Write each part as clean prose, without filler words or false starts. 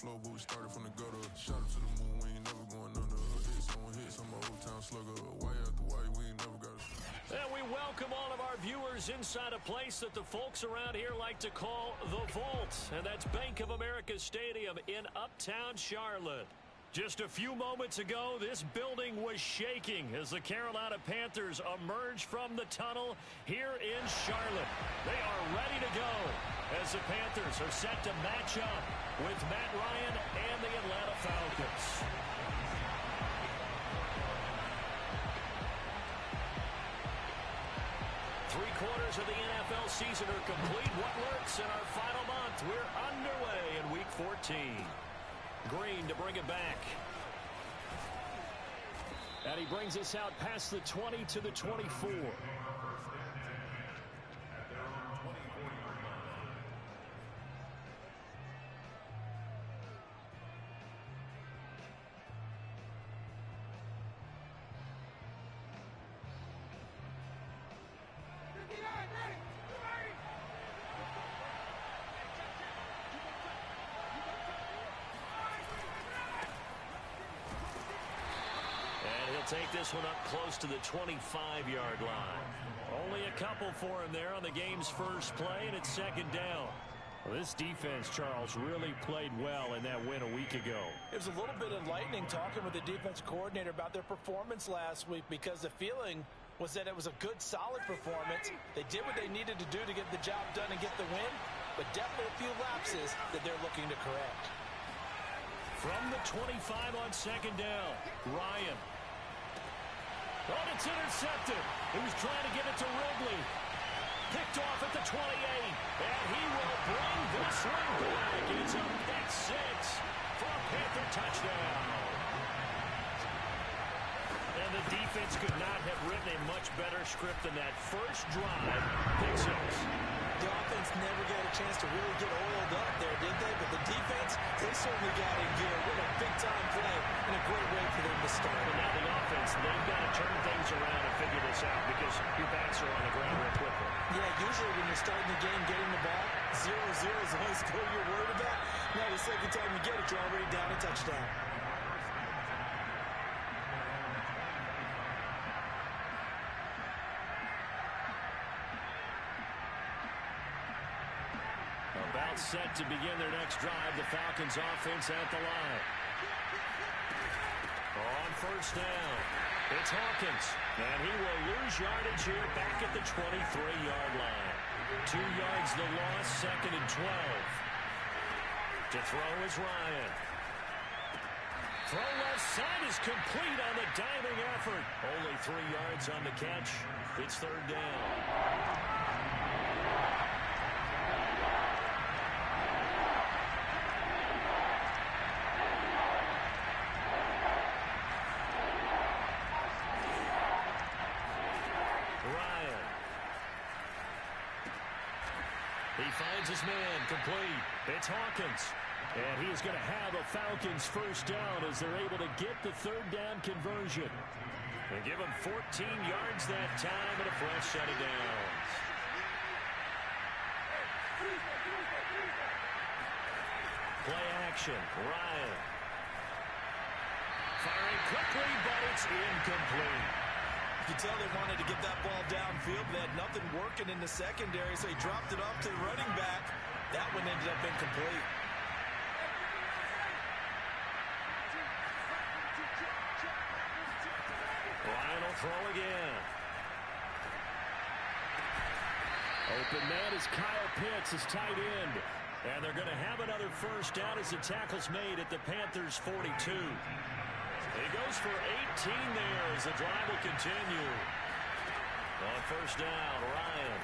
flow, but we started from the gutter. Shout out to the moon, we ain't never going under. Hits on hits, I'm an old town slugger. Why after why, we ain't never got it. And we welcome all of our viewers inside a place that the folks around here like to call the Vault. And that's Bank of America Stadium in Uptown Charlotte. Just a few moments ago, this building was shaking as the Carolina Panthers emerged from the tunnel here in Charlotte. They are ready to go as the Panthers are set to match up with Matt Ryan and the Atlanta Falcons. Three-quarters of the NFL season are complete. What works in our final month? We're underway in Week 14. Green to bring it back. And he brings us out past the 20 to the 24. Take this one up close to the 25-yard line. Only a couple for him there on the game's first play, and it's second down. Well, this defense, Charles, really played well in that win a week ago. It was a little bit enlightening talking with the defense coordinator about their performance last week because the feeling was that it was a good, solid performance. They did what they needed to do to get the job done and get the win, but definitely a few lapses that they're looking to correct. From the 25 on second down, Ryan. Oh, it's intercepted. He was trying to get it to Ridley. Picked off at the 28. And he will bring this one back. It's a pick six for a Panther touchdown. And the defense could not have written a much better script than that first drive. Pick six. The offense never got a chance to really get oiled up there, did they? But the defense, they certainly got in gear. What a big-time play and a great way for them to start. And now the offense, they've got to turn things around and figure this out because your backs are on the ground real quickly. Yeah, usually when you're starting the game, getting the ball, 0-0 is the only score you're worried about. Now the second time you get it, you're already down a touchdown. About set to begin their next drive. The Falcons offense at the line. On first down, it's Hawkins. And he will lose yardage here back at the 23-yard line. 2 yards the loss, second and 12. To throw is Ryan. Throw left side is complete on the diving effort. Only 3 yards on the catch. It's third down. He finds his man complete. It's Hawkins. And he is going to have a Falcons first down as they're able to get the third down conversion. And give him 14 yards that time and a fresh set of downs. Play action. Ryan. Firing quickly, but it's incomplete. You can tell they wanted to get that ball downfield. They had nothing working in the secondary, so he dropped it off to the running back. That one ended up incomplete. Ryan will throw again. Open man is Kyle Pitts, his tight end. And they're going to have another first down as the tackle's made at the Panthers' 42. He goes for 18 there as the drive will continue. On first down, Ryan.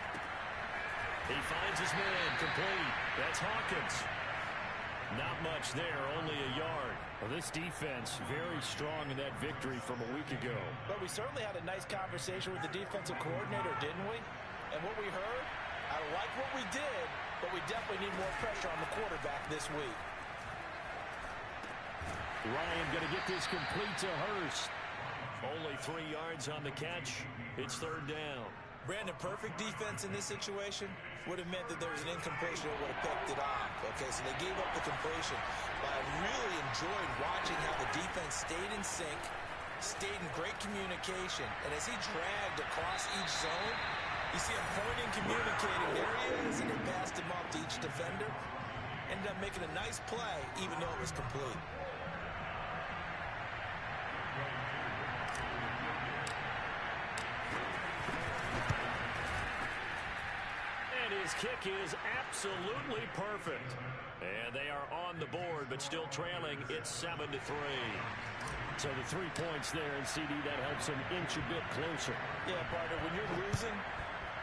He finds his man complete. That's Hawkins. Not much there, only a yard. Well, this defense very strong in that victory from a week ago. But we certainly had a nice conversation with the defensive coordinator, didn't we? And what we heard, I like what we did, but we definitely need more pressure on the quarterback this week. Ryan going to get this complete to Hurst. Only 3 yards on the catch. It's third down. Brandon, perfect defense in this situation would have meant that there was an incompletion that would have picked it off. Okay, so they gave up the completion. But I really enjoyed watching how the defense stayed in sync, stayed in great communication, and as he dragged across each zone, you see him pointing, communicating. There he is, and they passed him off to each defender. Ended up making a nice play, even though it was complete. His kick is absolutely perfect. And they are on the board, but still trailing. It's 7-3. So the 3 points there, and CD, that helps him inch a bit closer. Yeah, partner, when you're losing,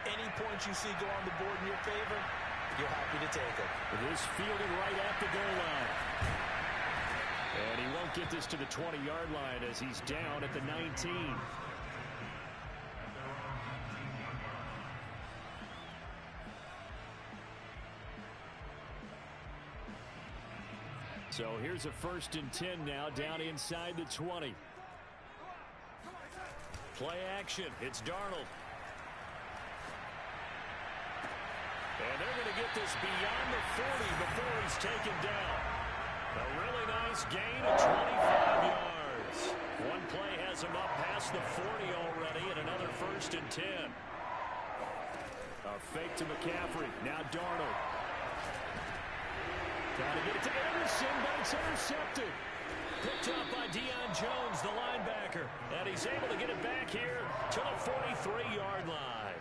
any points you see go on the board in your favor, you're happy to take it. This fielded right at the goal line. And he won't get this to the 20-yard line as he's down at the 19. So here's a 1st and 10 now, down inside the 20. Play action. It's Darnold. And they're going to get this beyond the 40 before he's taken down. A really nice gain of 25 yards. One play has him up past the 40 already, and another 1st and 10. A fake to McCaffrey. Now Darnold. Trying to get it to Anderson, but it's intercepted. Picked up by Deion Jones, the linebacker. And he's able to get it back here to the 43-yard line.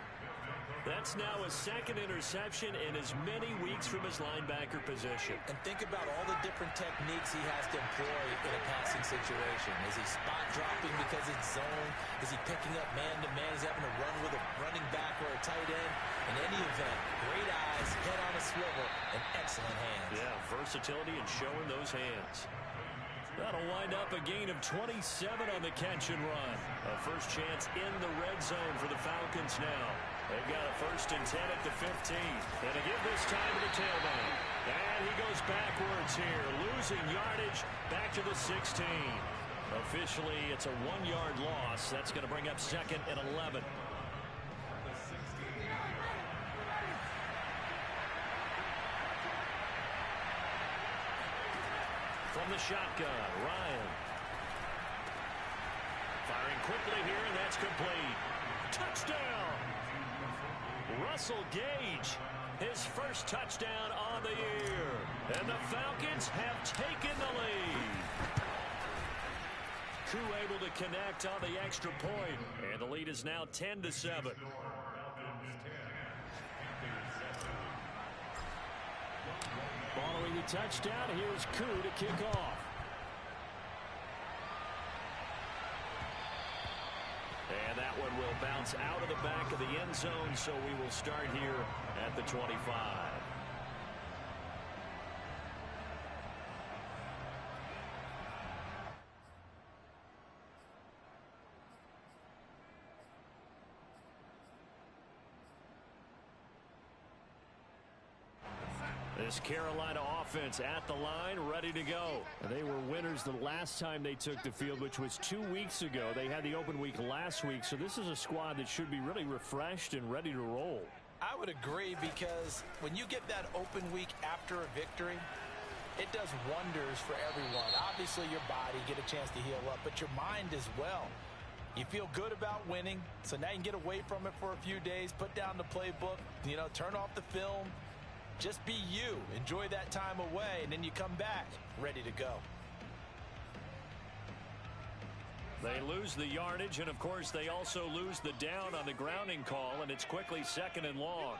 That's now a 2nd interception in as many weeks from his linebacker position. And think about all the different techniques he has to employ in a passing situation. Is he spot dropping because it's zone? Is he picking up man-to-man? Is he having to run with a running back or a tight end? In any event, great eyes, head on a swivel, and excellent hands. Yeah, versatility and showing those hands. That'll wind up a gain of 27 on the catch and run. A first chance in the red zone for the Falcons now. They've got a 1st and 10 at the 15. And to give this time to the tailback. And he goes backwards here, losing yardage back to the 16. Officially, it's a 1-yard loss. That's going to bring up 2nd and 11. From the shotgun, Ryan. Firing quickly here, and that's complete. Touchdown! Russell Gage, his first touchdown on the year. And the Falcons have taken the lead. Koo able to connect on the extra point. And the lead is now 10-7. Following the touchdown, here's Koo to kick off. And that one will bounce out of the back of the end zone, so we will start here at the 25. This Carolina offense at the line, ready to go. And they were winners the last time they took the field, which was 2 weeks ago. They had the open week last week, so this is a squad that should be really refreshed and ready to roll. I would agree, because when you get that open week after a victory, it does wonders for everyone. Obviously, your body get a chance to heal up, but your mind as well. You feel good about winning, so now you can get away from it for a few days, put down the playbook, turn off the film. Just be you. Enjoy that time away, and then you come back ready to go. They lose the yardage, and, of course, they also lose the down on the grounding call, and it's quickly 2nd and long.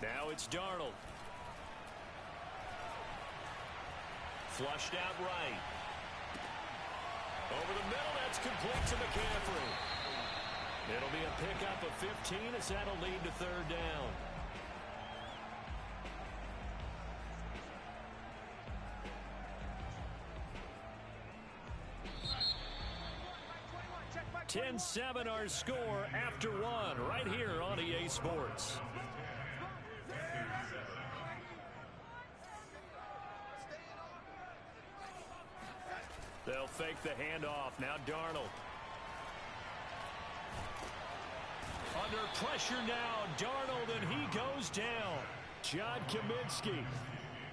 Now it's Darnold. Flushed out right. Over the middle, that's complete to McCaffrey. It'll be a pickup of 15 as that'll lead to 3rd down. (10-7) our score after 1 right here on EA Sports. They'll fake the handoff. Now Darnold. under pressure now. Darnold, and he goes down. John Kaminsky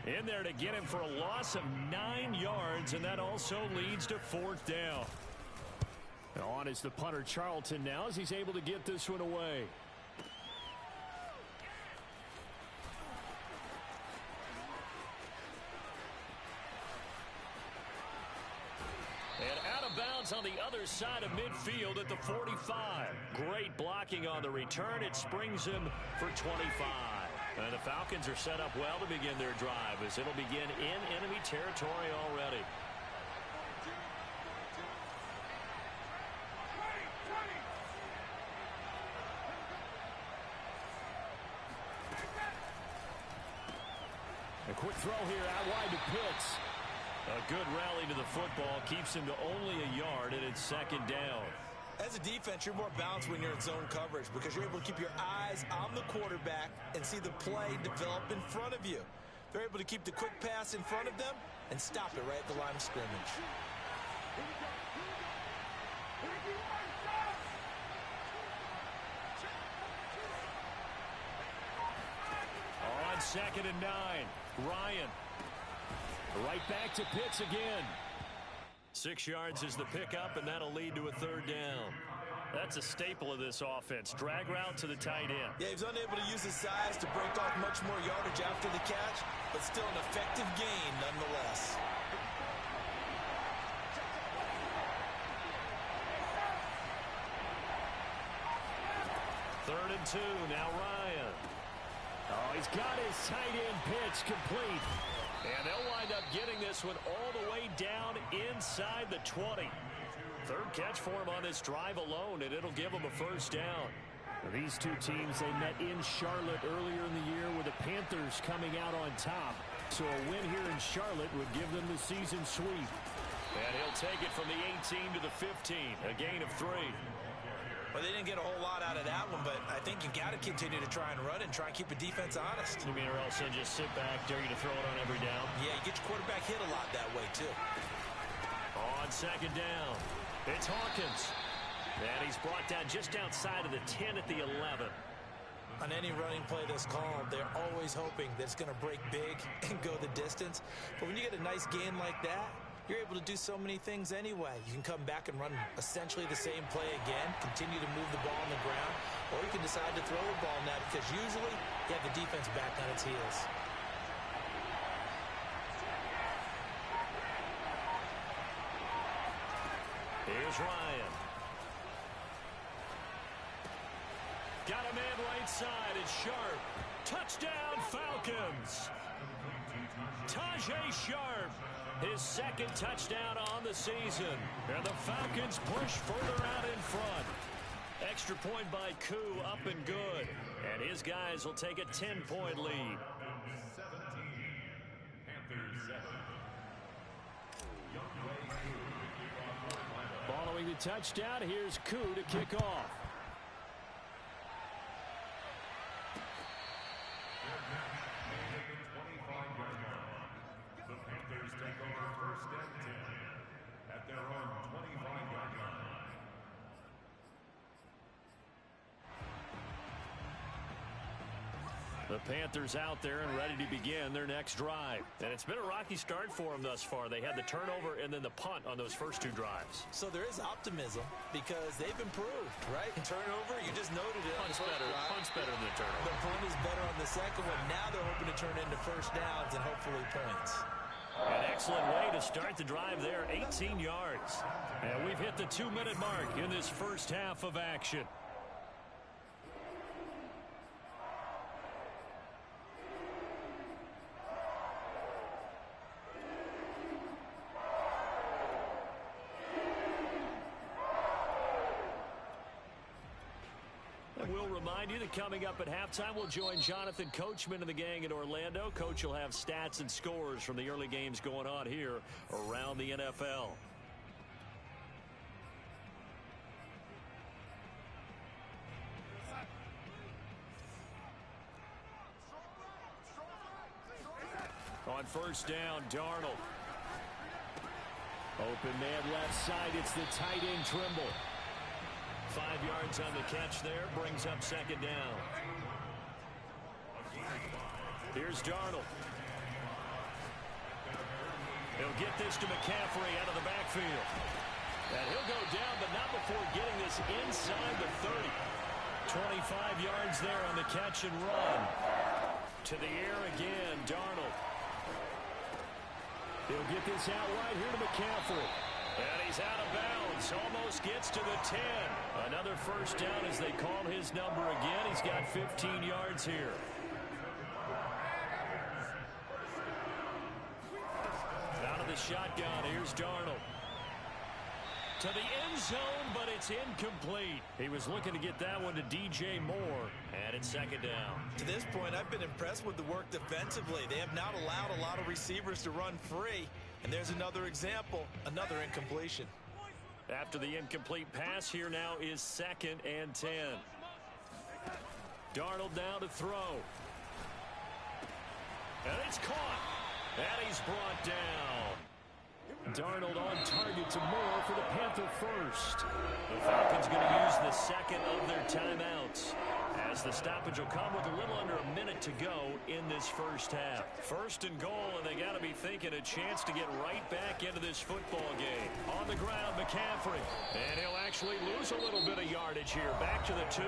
in there to get him for a loss of 9 yards, and that also leads to 4th down. And on is the punter, Charlton, now as he's able to get this one away. And out of bounds on the other side of midfield at the 45. Great blocking on the return. It springs him for 25. And the Falcons are set up well to begin their drive as it'll begin in enemy territory already. A quick throw here out wide to Pitts. A good rally to the football keeps him to only a yard, and it's 2nd down. As a defense, you're more balanced when you're in zone coverage because you're able to keep your eyes on the quarterback and see the play develop in front of you. They're able to keep the quick pass in front of them and stop it right at the line of scrimmage. On 2nd and 9, Ryan. Right back to Pitts again. 6 yards is the pickup, and that'll lead to a 3rd down. That's a staple of this offense. Drag route to the tight end. Yeah, he was unable to use his size to break off much more yardage after the catch, but still an effective gain nonetheless. Third and 2, now Ryan. Oh, he's got his tight end pitch complete. And they'll wind up getting this one all the way down inside the 20. 3rd catch for him on this drive alone, and it'll give him a 1st down. These two teams, they met in Charlotte earlier in the year with the Panthers coming out on top. So a win here in Charlotte would give them the season sweep. And he'll take it from the 18 to the 15, a gain of 3. Well, they didn't get a whole lot out of that one, but I think you got to continue to try and run and try and keep the defense honest. You mean or else they'll just sit back, dare you to throw it on every down? Yeah, you get your quarterback hit a lot that way, too. On 2nd down, it's Hawkins. And he's brought down just outside of the 10 at the 11. On any running play that's called, they're always hoping that it's going to break big and go the distance. But when you get a nice gain like that, you're able to do so many things anyway. You can come back and run essentially the same play again, continue to move the ball on the ground, or you can decide to throw the ball now because usually you have the defense back on its heels. Here's Ryan. Got a man right side. It's Sharp. Touchdown, Falcons. Tajay Sharp. His 2nd touchdown on the season. And the Falcons push further out in front. Extra point by Koo, up and good. And his guys will take a 10-point lead. Following the touchdown, here's Koo to kick off. The Panthers out there and ready to begin their next drive. And it's been a rocky start for them thus far. They had the turnover and then the punt on those first 2 drives. So there is optimism because they've improved, right? Turnover, you just noted it. Punt's better than the turnover. The punt is better on the second one. Now they're hoping to turn into 1st downs and hopefully points. An excellent way to start the drive there, 18 yards. And we've hit the 2-minute mark in this first half of action. Coming up at halftime, we'll join Jonathan Coachman and the gang in Orlando. Coach will have stats and scores from the early games going on here around the NFL. On 1st down, Darnold. Open man left side, it's the tight end Trimble. 5 yards on the catch there, brings up second down. Here's Darnold. He'll get this to McCaffrey out of the backfield. And he'll go down, but not before getting this inside the 30. 25 yards there on the catch and run. To the air again, Darnold. He'll get this out right here to McCaffrey. And he's out of bounds. Almost gets to the 10. Another first down as they call his number again. He's got 15 yards here. Out of the shotgun, here's Darnold. To the end zone, but it's incomplete. He was looking to get that one to DJ Moore, and it's second down. To this point, I've been impressed with the work defensively. They have not allowed a lot of receivers to run free, and there's another example, another incompletion. After the incomplete pass, here now is 2nd and 10. Darnold now to throw. And it's caught. And he's brought down. Darnold on target to Moore for the Panther first. The Falcons going to use the second of their timeouts, as the stoppage will come with a little under a minute to go in this first half. 1st and goal, and they got to be thinking a chance to get right back into this football game. On the ground, McCaffrey. And he'll actually lose a little bit of yardage here. Back to the 2.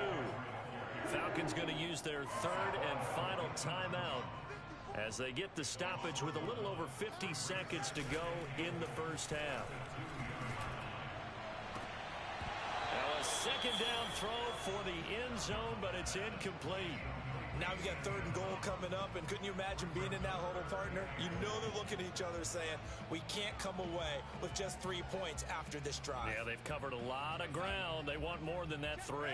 Falcons going to use their 3rd and final timeout as they get the stoppage with a little over 50 seconds to go in the first half. Now a second down throw for the end zone, but it's incomplete. Now we've got 3rd and goal coming up, and couldn't you imagine being in that huddle, partner? You know they're looking at each other saying, we can't come away with just 3 points after this drive. Yeah, they've covered a lot of ground. They want more than that 3.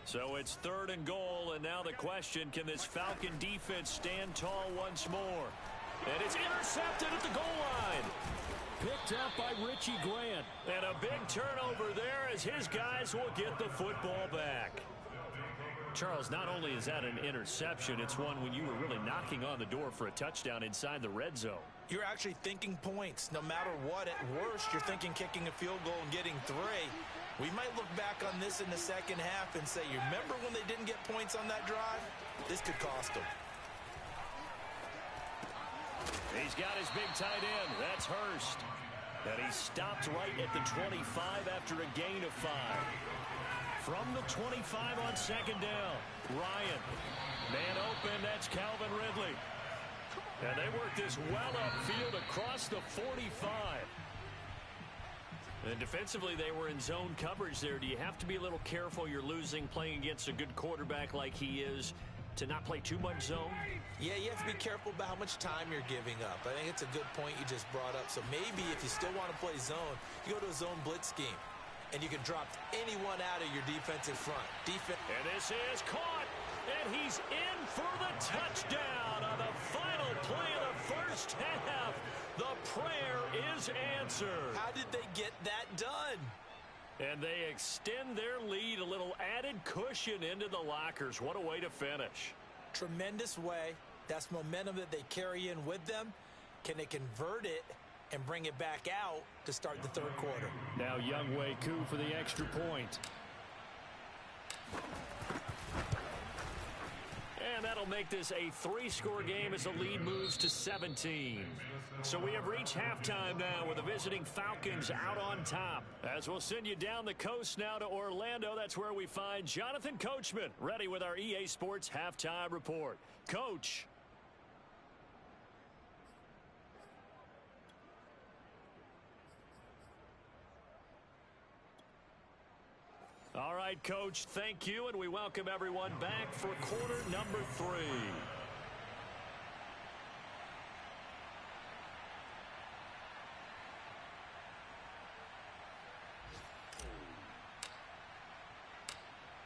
So it's 3rd and goal, and now the question, can this Falcon defense stand tall once more? And it's intercepted at the goal line. Picked up by Richie Grant. And a big turnover there as his guys will get the football back. Charles, not only is that an interception, it's one when you were really knocking on the door for a touchdown inside the red zone. You're actually thinking points. No matter what, at worst, you're thinking kicking a field goal and getting 3. We might look back on this in the second half and say, you remember when they didn't get points on that drive? This could cost them. He's got his big tight end. That's Hurst. And he stopped right at the 25 after a gain of 5. From the 25 on second down, Ryan. Man open, that's Calvin Ridley. And they work this well upfield across the 45. And defensively, they were in zone coverage there. Do you have to be a little careful? You're losing playing against a good quarterback like he is to not play too much zone? Yeah, you have to be careful about how much time you're giving up. I think it's a good point you just brought up. So maybe if you still want to play zone, you go to a zone blitz scheme, and you can drop anyone out of your defensive front. And this is caught, and he's in for the touchdown on the final play of the first half. The prayer is answered. How did they get that done? And they extend their lead, a little added cushion into the lockers. What a way to finish. Tremendous way. That's momentum that they carry in with them. Can they convert it and bring it back out to start the 3rd quarter? Now Younghoe Koo for the extra point. And that'll make this a 3-score game as the lead moves to 17. So we have reached halftime now with the visiting Falcons out on top. As we'll send you down the coast now to Orlando, that's where we find Jonathan Coachman, ready with our EA Sports Halftime Report. Coach. All right, Coach, thank you, and we welcome everyone back for quarter number 3.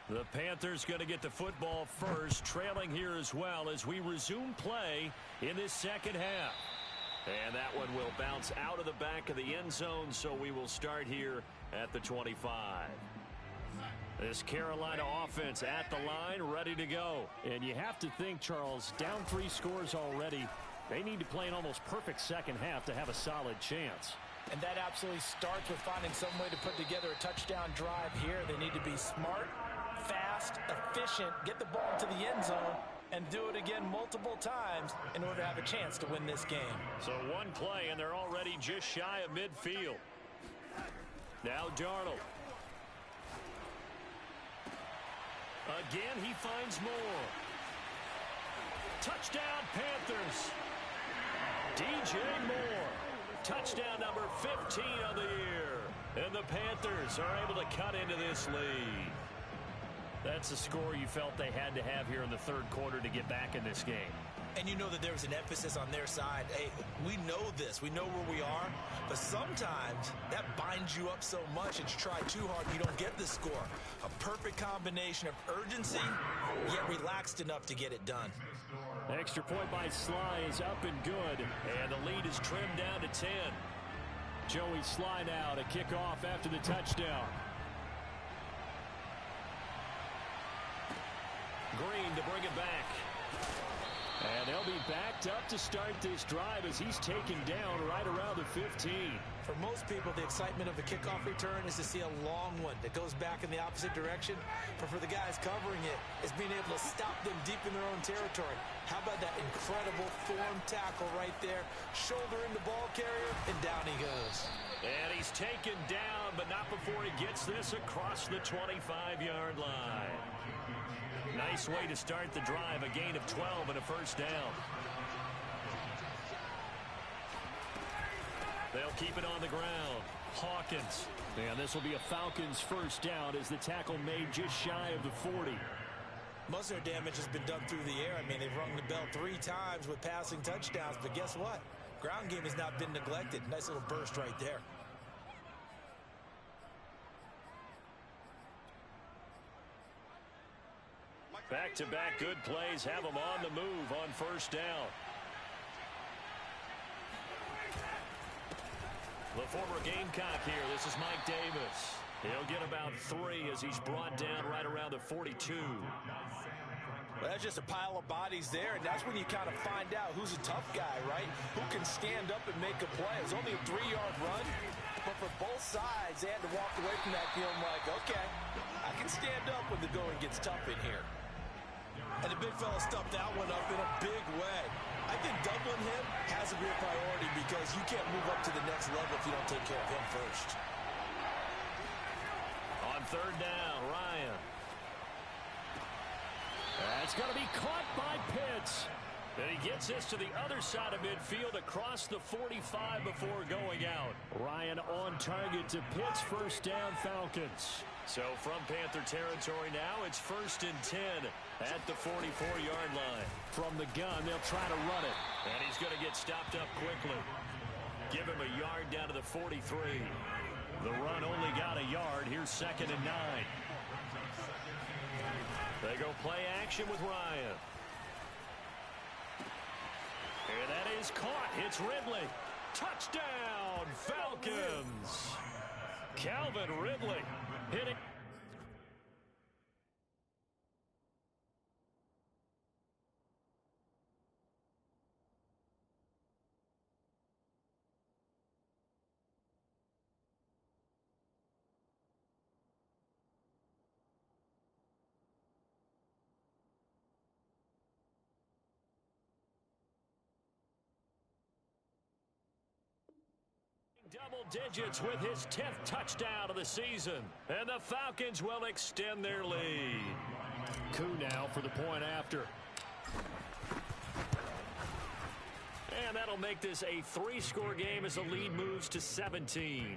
The Panthers going to get the football first, trailing here as well as we resume play in this second half. And that one will bounce out of the back of the end zone, so we will start here at the 25. This Carolina offense at the line, ready to go. And you have to think, Charles, down 3 scores already. They need to play an almost perfect second half to have a solid chance. And that absolutely starts with finding some way to put together a touchdown drive here. They need to be smart, fast, efficient, get the ball to the end zone, and do it again multiple times in order to have a chance to win this game. So one play, and they're already just shy of midfield. Now Darnold. Again, he finds more. Touchdown, Panthers. DJ Moore. Touchdown number 15 of the year. And the Panthers are able to cut into this lead. That's a score you felt they had to have here in the third quarter to get back in this game. And you know that there was an emphasis on their side. Hey, we know this. We know where we are. But sometimes that binds you up so much that you try too hard and you don't get the score. A perfect combination of urgency, yet relaxed enough to get it done. Extra point by Sly is up and good. And the lead is trimmed down to 10. Joey Sly now to kick off after the touchdown. Green to bring it back. And they'll be backed up to start this drive as he's taken down right around the 15. For most people, the excitement of a kickoff return is to see a long one that goes back in the opposite direction. But for the guys covering it, it's being able to stop them deep in their own territory. How about that incredible form tackle right there? Shoulder in the ball carrier, and down he goes. And he's taken down, but not before he gets this across the 25-yard line. Nice way to start the drive, a gain of 12 and a first down. They'll keep it on the ground. Hawkins. And this will be a Falcons first down as the tackle made just shy of the 40. Most of their damage has been done through the air. I mean, they've rung the bell 3 times with passing touchdowns, but guess what? Ground game has not been neglected. Nice little burst right there. Back-to-back good plays have them on the move on first down. The former Gamecock here. This is Mike Davis. He'll get about 3 as he's brought down right around the 42. Well, that's just a pile of bodies there, and that's when you kind of find out who's a tough guy, right? Who can stand up and make a play. It was only a 3-yard run, but for both sides, they had to walk away from that feeling like, okay, I can stand up when the going gets tough in here. And the big fella stuffed that one up in a big way. I think doubling him has to be a priority because you can't move up to the next level if you don't take care of him first. On third down, Ryan. That's going to be caught by Pitts. And he gets this to the other side of midfield across the 45 before going out. Ryan on target to Pitts, first down Falcons. So from Panther territory now, it's 1st and 10 at the 44-yard line. From the gun, they'll try to run it. And he's going to get stopped up quickly. Give him a yard down to the 43. The run only got a yard. Here's 2nd and 9. They go play action with Ryan. And that is caught. It's Ridley. Touchdown, Falcons. Calvin Ridley hitting. Double digits with his 10th touchdown of the season. And the Falcons will extend their lead. Koo now for the point after. And that'll make this a 3-score game as the lead moves to 17.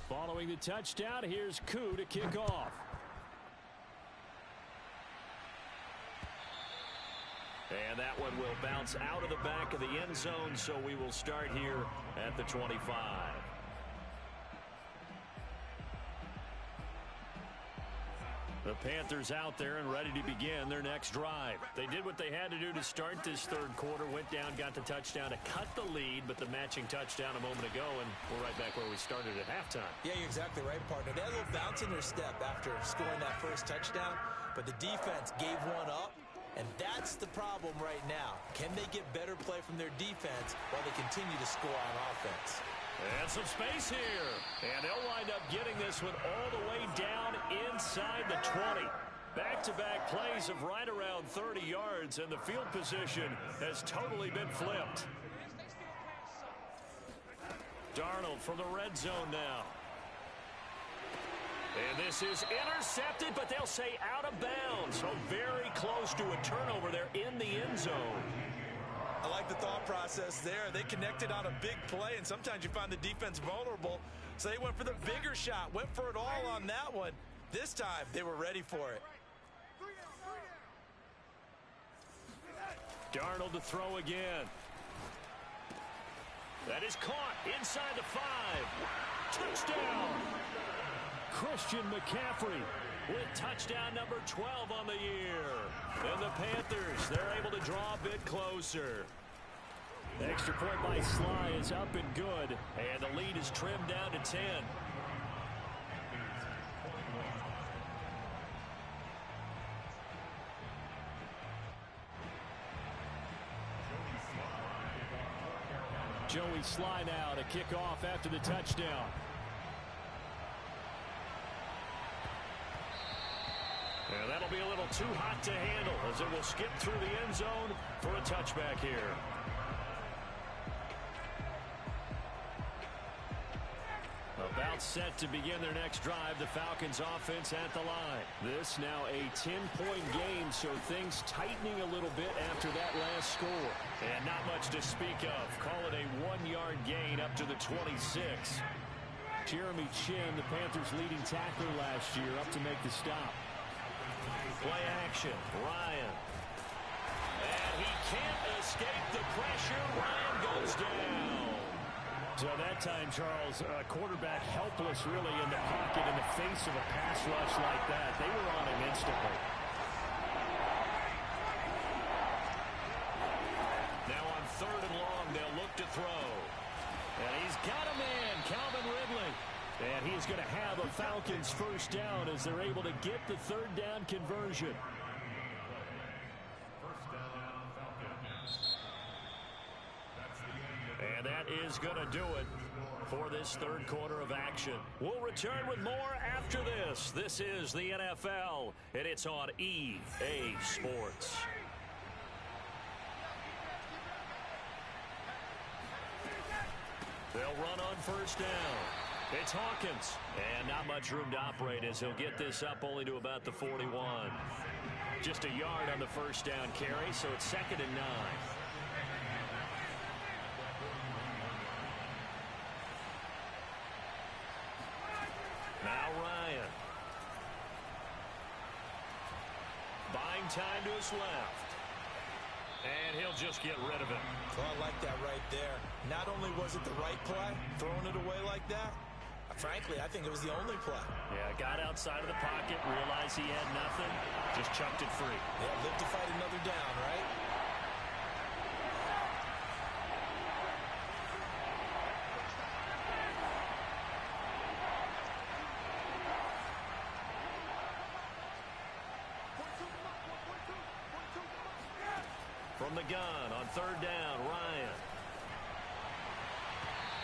Following the touchdown, here's Koo to kick off. And that one will bounce out of the back of the end zone, so we will start here at the 25. The Panthers out there and ready to begin their next drive. They did what they had to do to start this third quarter, went down, got the touchdown to cut the lead, but the matching touchdown a moment ago, and we're right back where we started at halftime. Yeah, you're exactly right, partner. They had a little bounce in their step after scoring that first touchdown, but the defense gave one up, and that's the problem right now. Can they get better play from their defense while they continue to score on offense? And some space here. And they'll wind up getting this one all the way down inside the 20. Back-to-back plays of right around 30 yards, and the field position has totally been flipped. Darnold from the red zone now. And this is intercepted, but they'll say out of bounds. So very close to a turnover there in the end zone. I like the thought process there. They connected on a big play, and sometimes you find the defense vulnerable. So they went for the bigger shot, went for it all on that one. This time, they were ready for it. Darnold to throw again. That is caught inside the 5. Touchdown! Christian McCaffrey with touchdown number 12 on the year. And the Panthers, they're able to draw a bit closer. Extra point by Sly is up and good. And the lead is trimmed down to 10. Joey Sly now to kick off after the touchdown. And that'll be a little too hot to handle as it will skip through the end zone for a touchback here. About set to begin their next drive, the Falcons offense at the line. This now a 10-point game, so things tightening a little bit after that last score. And not much to speak of. Call it a 1-yard gain up to the 26. Jeremy Chin, the Panthers' leading tackler last year, up to make the stop. Play action, Ryan. And he can't escape the pressure. Ryan goes down. So that time, Charles, quarterback helpless really in the pocket in the face of a pass rush like that. They were on him instantly. Now on 3rd and long, they'll look to throw. And he's got a man, Calvin Ridley. And he's going to have a Falcons first down as they're able to get the 3rd down conversion. And that is going to do it for this 3rd quarter of action. We'll return with more after this. This is the NFL, and it's on EA Sports. They'll run on 1st down. It's Hawkins. And not much room to operate as he'll get this up only to about the 41. Just a yard on the 1st down carry, so it's 2nd and 9. Now Ryan. Buying time to his left. And he'll just get rid of it. Well, I like that right there. Not only was it the right play, throwing it away like that, frankly, I think it was the only play. Yeah, got outside of the pocket, realized he had nothing, just chucked it free. Yeah, live to fight another down, right? From the gun on 3rd down, Ryan.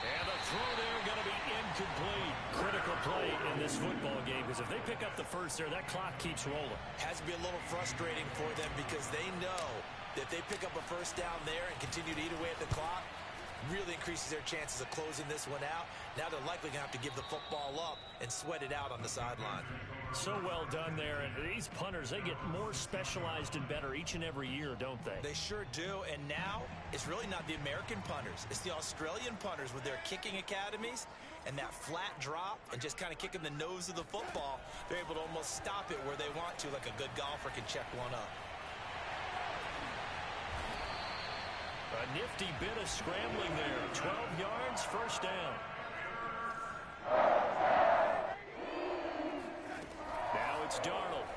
And the throw there going to be incomplete. Critical play in this football game because if they pick up the first there, that clock keeps rolling. Has to be a little frustrating for them because they know that if they pick up a first down there and continue to eat away at the clock, really increases their chances of closing this one out. Now they're likely going to have to give the football up and sweat it out on the sideline. So well done there. And these punters, they get more specialized and better each and every year, don't they? They sure do. And now it's really not the American punters. It's the Australian punters with their kicking academies and that flat drop and just kind of kicking the nose of the football. They're able to almost stop it where they want to, like a good golfer can check one up. A nifty bit of scrambling there. 12 yards, 1st down. Now it's Darnold.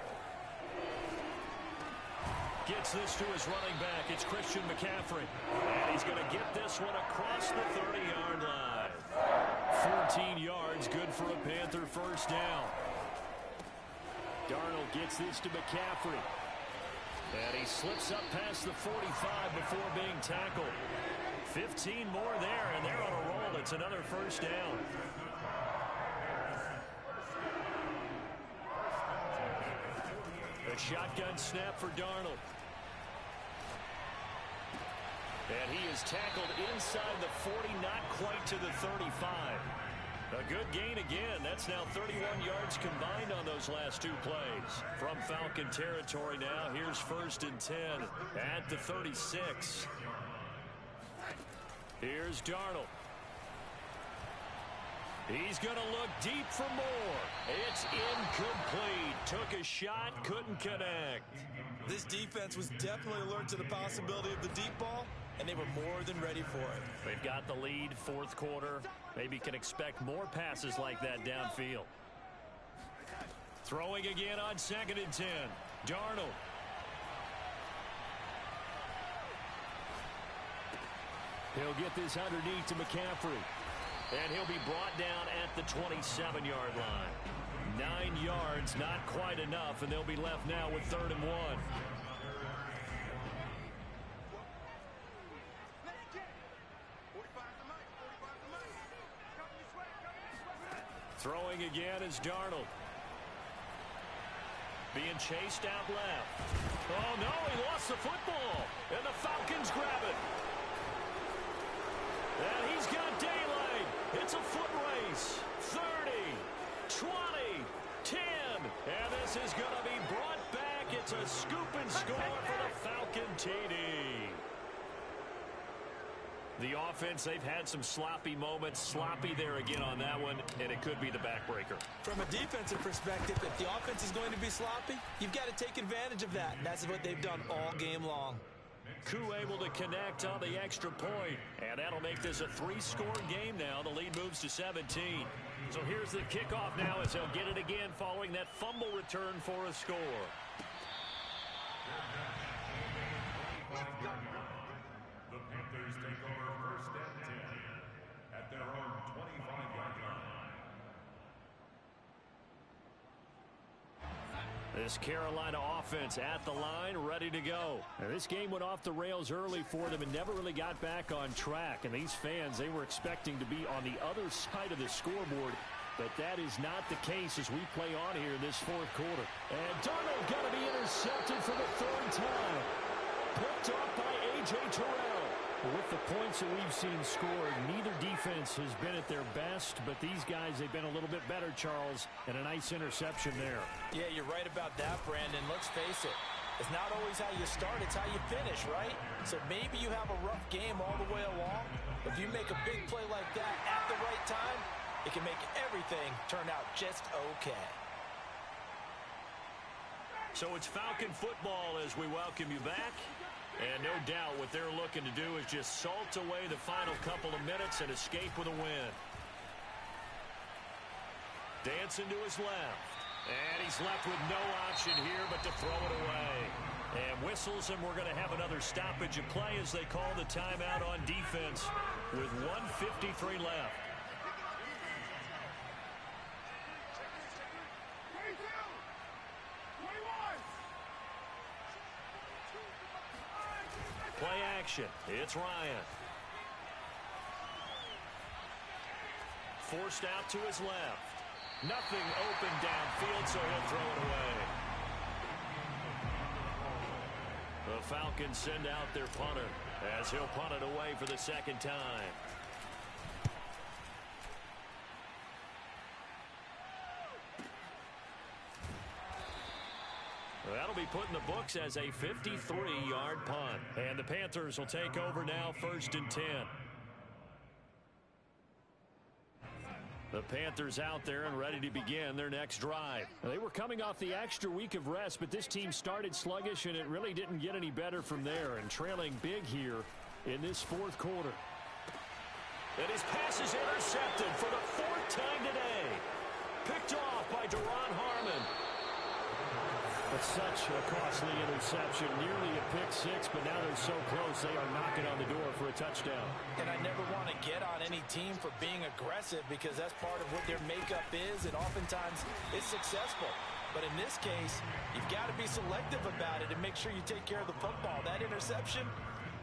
Gets this to his running back. It's Christian McCaffrey. And he's going to get this one across the 30-yard line. 14 yards, good for a Panther first down. Darnold gets this to McCaffrey. And he slips up past the 45 before being tackled. 15 more there, and they're on a roll. It's another first down. A shotgun snap for Darnold. And he is tackled inside the 40, not quite to the 35. A good gain again. That's now 31 yards combined on those last two plays. From Falcon territory now, here's 1st and 10 at the 36. Here's Darnold. He's going to look deep for more. It's incomplete. Took a shot, couldn't connect. This defense was definitely alert to the possibility of the deep ball, and they were more than ready for it. They've got the lead, fourth quarter. Maybe can expect more passes like that downfield. Throwing again on 2nd and 10. Darnold. He'll get this underneath to McCaffrey. And he'll be brought down at the 27-yard line. 9 yards, not quite enough, and they'll be left now with 3rd and 1. Throwing again is Darnold. Being chased out left. Oh, no, he lost the football. And the Falcons grab it. And he's got daylight. It's a foot race. 30, 20, 10. And this is going to be brought back. It's a scoop and score for the Falcon TD. The offense, they've had some sloppy moments. Sloppy there again on that one, and it could be the backbreaker. From a defensive perspective, if the offense is going to be sloppy, you've got to take advantage of that. And that's what they've done all game long. Koo able to connect on the extra point, and that'll make this a 3-score game now. The lead moves to 17. So here's the kickoff now as they'll get it again following that fumble return for a score. The Panthers take over 1st and 10 at their own 25-yard line. This Carolina offense at the line, ready to go. Now, this game went off the rails early for them and never really got back on track. And these fans, they were expecting to be on the other side of the scoreboard. But that is not the case as we play on here in this fourth quarter. And Darnold got to be intercepted for the 3rd time. Picked off by A.J. Terrell. With the points that we've seen scored, neither defense has been at their best, but these guys, they've been a little bit better, Charles, and a nice interception there. Yeah, you're right about that, Brandon. Let's face it. It's not always how you start, it's how you finish, right? So maybe you have a rough game all the way along. If you make a big play like that at the right time, it can make everything turn out just okay. So it's Falcon football as we welcome you back. And no doubt what they're looking to do is just salt away the final couple of minutes and escape with a win. Dancing to his left. And he's left with no option here but to throw it away. And whistles, and we're going to have another stoppage of play as they call the timeout on defense with 1:53 left. Play action. It's Ryan. Forced out to his left. Nothing open downfield, so he'll throw it away. The Falcons send out their punter as he'll punt it away for the 2nd time. That'll be put in the books as a 53-yard punt. And the Panthers will take over now, 1st and 10. The Panthers out there and ready to begin their next drive. They were coming off the extra week of rest, but this team started sluggish, and it really didn't get any better from there. And trailing big here in this fourth quarter. And his pass is intercepted for the 4th time today. Picked off by Duron Harmon. Such a costly interception, nearly a pick six, but now they're so close they are knocking on the door for a touchdown. And I never want to get on any team for being aggressive because that's part of what their makeup is, and oftentimes it's successful. But in this case, you've got to be selective about it and make sure you take care of the football. That interception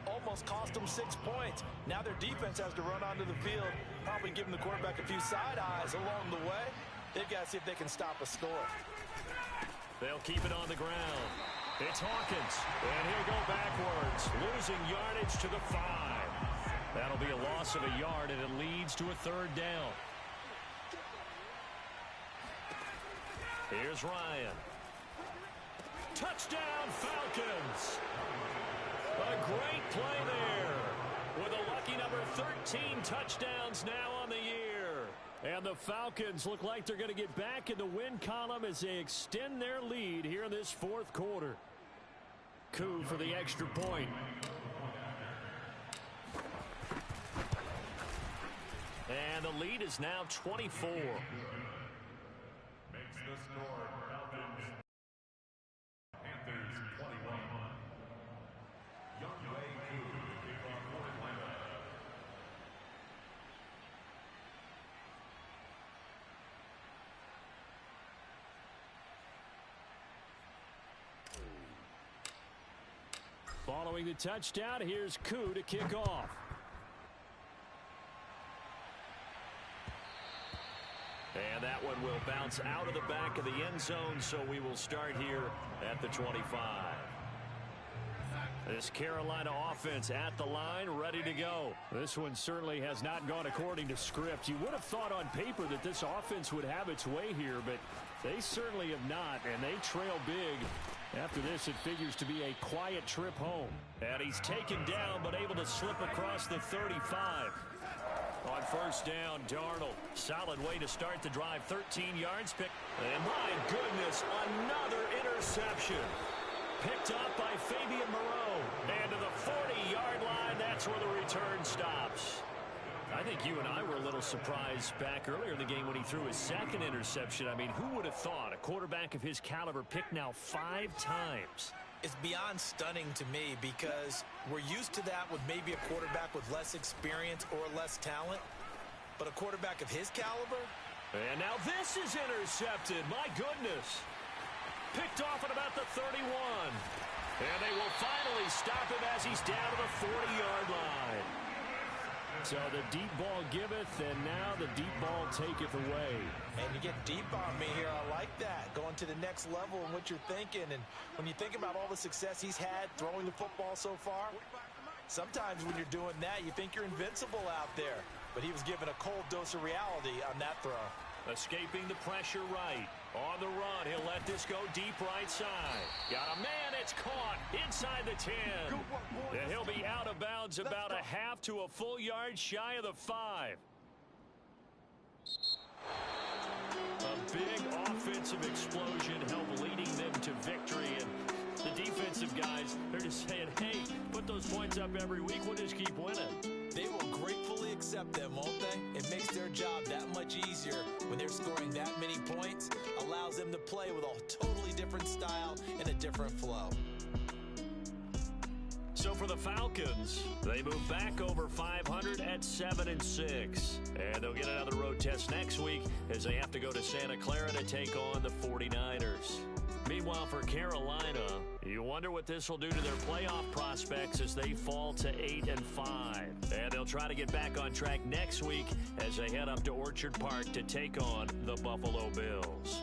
almost cost them 6 points. Now their defense has to run onto the field, probably giving the quarterback a few side eyes along the way. They've got to see if they can stop a score. They'll keep it on the ground. It's Hawkins, and he'll go backwards, losing yardage to the 5. That'll be a loss of a yard, and it leads to a third down. Here's Ryan. Touchdown, Falcons. A great play there with a lucky number 13 touchdowns now on the year. And the Falcons look like they're going to get back in the win column as they extend their lead here in this fourth quarter. Coup for the extra point. And the lead is now 24. Makes the score Falcons. Panthers 21. Young Wei Koo to kick off for Atlanta. Following the touchdown, here's Koo to kick off. And that one will bounce out of the back of the end zone, so we will start here at the 25. This Carolina offense at the line, ready to go. This one certainly has not gone according to script. You would have thought on paper that this offense would have its way here, but they certainly have not, and they trail big. After this, it figures to be a quiet trip home. And he's taken down, but able to slip across the 35. On first down, Darnold. Solid way to start the drive. 13 yards. And my goodness, another interception. Picked up by Fabian Moreau. And to the 40-yard line, that's where the return stops. I think you and I were a little surprised back earlier in the game when he threw his second interception. I mean, who would have thought a quarterback of his caliber picked now 5 times? It's beyond stunning to me because we're used to that with maybe a quarterback with less experience or less talent. But a quarterback of his caliber? And now this is intercepted. My goodness. Picked off at about the 31. And they will finally stop him as he's down to the 40-yard line. So the deep ball giveth, and now the deep ball taketh away. And you get deep on me here. I like that. Going to the next level in what you're thinking. And when you think about all the success he's had throwing the football so far, sometimes when you're doing that, you think you're invincible out there. But he was given a cold dose of reality on that throw. Escaping the pressure right. On the run, he'll let this go deep right side. Got a man, it's caught inside the 10. And he'll be out of bounds about a half to a full yard shy of the 5. A big offensive explosion helped leading them to victory. And the defensive guys, they're just saying, hey, put those points up every week. We'll just keep winning. They will gratefully accept them, won't they? It makes their job that much easier when they're scoring that many points. Allows them to play with a totally different style and a different flow. So for the Falcons, they move back over 500 at 7-6. And they'll get another road test next week as they have to go to Santa Clara to take on the 49ers. Meanwhile, for Carolina, you wonder what this will do to their playoff prospects as they fall to 8-5. And they'll try to get back on track next week as they head up to Orchard Park to take on the Buffalo Bills.